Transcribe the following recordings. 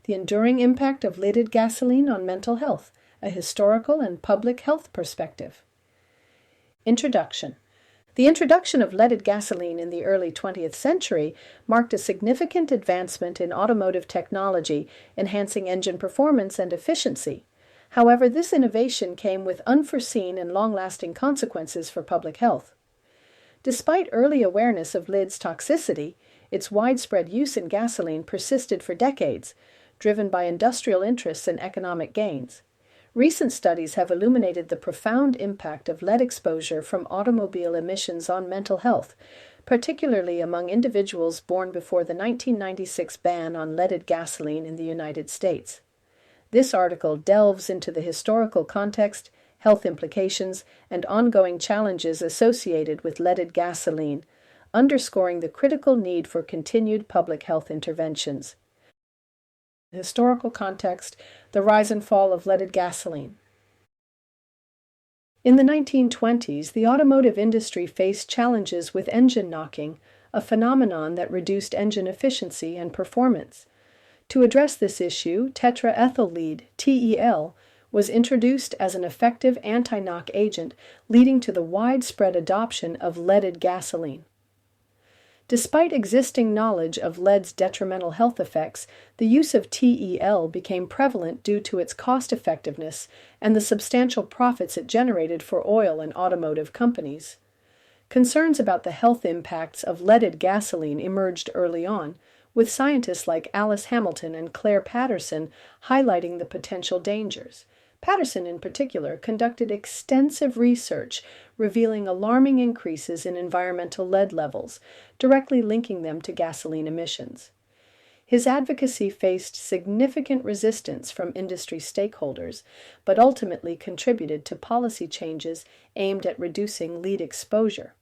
The Enduring Impact of Leaded Gasoline on Mental Health, a Historical and Public Health Perspective. Introduction. The introduction of leaded gasoline in the early 20th century marked a significant advancement in automotive technology, enhancing engine performance and efficiency. However, this innovation came with unforeseen and long-lasting consequences for public health. Despite early awareness of lead's toxicity, its widespread use in gasoline persisted for decades, driven by industrial interests and economic gains. Recent studies have illuminated the profound impact of lead exposure from automobile emissions on mental health, particularly among individuals born before the 1996 ban on leaded gasoline in the United States. This article delves into the historical context, health implications, and ongoing challenges associated with leaded gasoline, underscoring the critical need for continued public health interventions. Historical context, the rise and fall of leaded gasoline. In the 1920s, the automotive industry faced challenges with engine knocking, a phenomenon that reduced engine efficiency and performance. To address this issue, tetraethyl lead, TEL, was introduced as an effective anti-knock agent, leading to the widespread adoption of leaded gasoline. Despite existing knowledge of lead's detrimental health effects, the use of TEL became prevalent due to its cost-effectiveness and the substantial profits it generated for oil and automotive companies. Concerns about the health impacts of leaded gasoline emerged early on, with scientists like Alice Hamilton and Claire Patterson highlighting the potential dangers. Patterson, in particular, conducted extensive research revealing alarming increases in environmental lead levels, directly linking them to gasoline emissions. His advocacy faced significant resistance from industry stakeholders, but ultimately contributed to policy changes aimed at reducing lead exposure.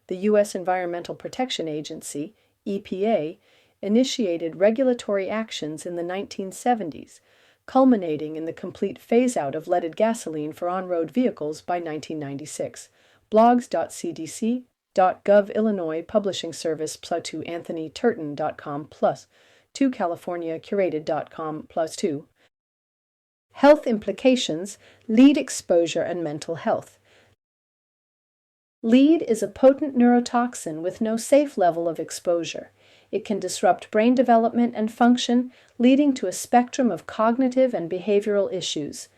The U.S. Environmental Protection Agency, EPA, initiated regulatory actions in the 1970s, culminating in the complete phase-out of leaded gasoline for on-road vehicles by 1996. blogs.cdc.gov Illinois Publishing Service +2 AnthonyTurton.com +2 CaliforniaCurated.com +2. Health implications, lead exposure and mental health. Lead is a potent neurotoxin with no safe level of exposure. It can disrupt brain development and function, leading to a spectrum of cognitive and behavioral issues.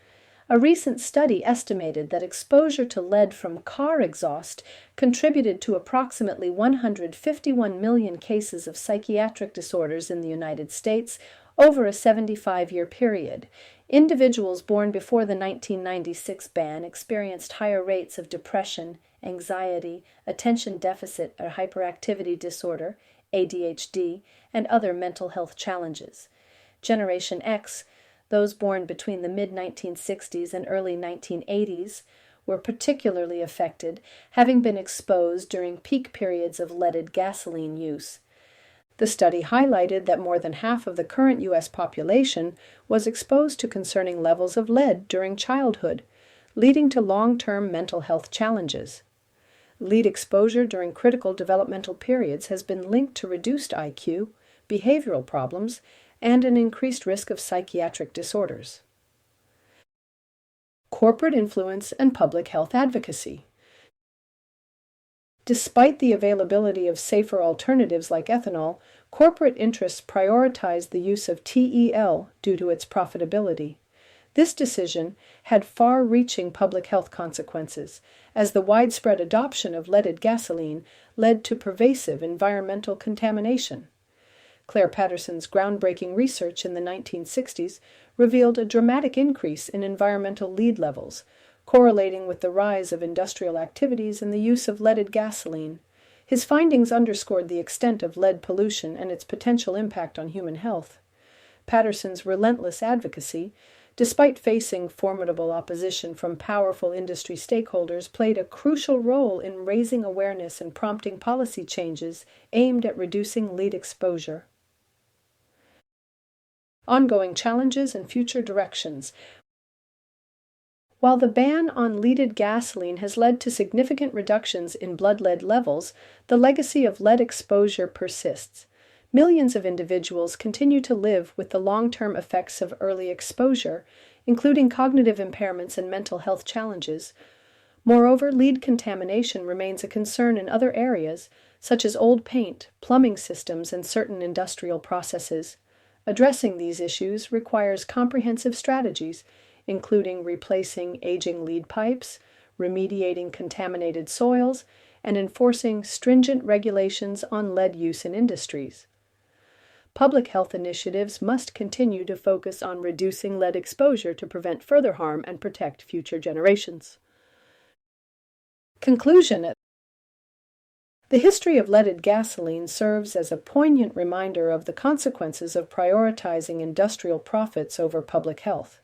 A recent study estimated that exposure to lead from car exhaust contributed to approximately 151 million cases of psychiatric disorders in the United States over a 75-year period. Individuals born before the 1996 ban experienced higher rates of depression, anxiety, attention deficit or hyperactivity disorder, ADHD, and other mental health challenges. Generation X, those born between the mid-1960s and early 1980s, were particularly affected, having been exposed during peak periods of leaded gasoline use. The study highlighted that more than half of the current U.S. population was exposed to concerning levels of lead during childhood, leading to long-term mental health challenges. Lead exposure during critical developmental periods has been linked to reduced IQ, behavioral problems, and an increased risk of psychiatric disorders. Corporate influence and public health advocacy. Despite the availability of safer alternatives like ethanol, corporate interests prioritized the use of TEL due to its profitability. This decision had far-reaching public health consequences, as the widespread adoption of leaded gasoline led to pervasive environmental contamination. Claire Patterson's groundbreaking research in the 1960s revealed a dramatic increase in environmental lead levels, correlating with the rise of industrial activities and the use of leaded gasoline. His findings underscored the extent of lead pollution and its potential impact on human health. Patterson's relentless advocacy, despite facing formidable opposition from powerful industry stakeholders, played a crucial role in raising awareness and prompting policy changes aimed at reducing lead exposure. Ongoing challenges and future directions. While the ban on leaded gasoline has led to significant reductions in blood lead levels, the legacy of lead exposure persists. Millions of individuals continue to live with the long-term effects of early exposure, including cognitive impairments and mental health challenges. Moreover, lead contamination remains a concern in other areas, such as old paint, plumbing systems, and certain industrial processes. Addressing these issues requires comprehensive strategies, including replacing aging lead pipes, remediating contaminated soils, and enforcing stringent regulations on lead use in industries. Public health initiatives must continue to focus on reducing lead exposure to prevent further harm and protect future generations. Conclusion. The history of leaded gasoline serves as a poignant reminder of the consequences of prioritizing industrial profits over public health.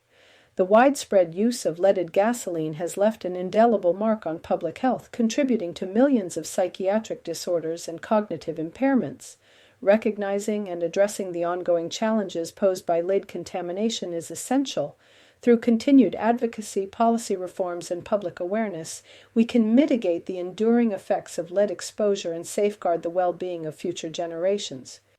The widespread use of leaded gasoline has left an indelible mark on public health, contributing to millions of psychiatric disorders and cognitive impairments. Recognizing and addressing the ongoing challenges posed by lead contamination is essential. Through continued advocacy, policy reforms, and public awareness, we can mitigate the enduring effects of lead exposure and safeguard the well-being of future generations.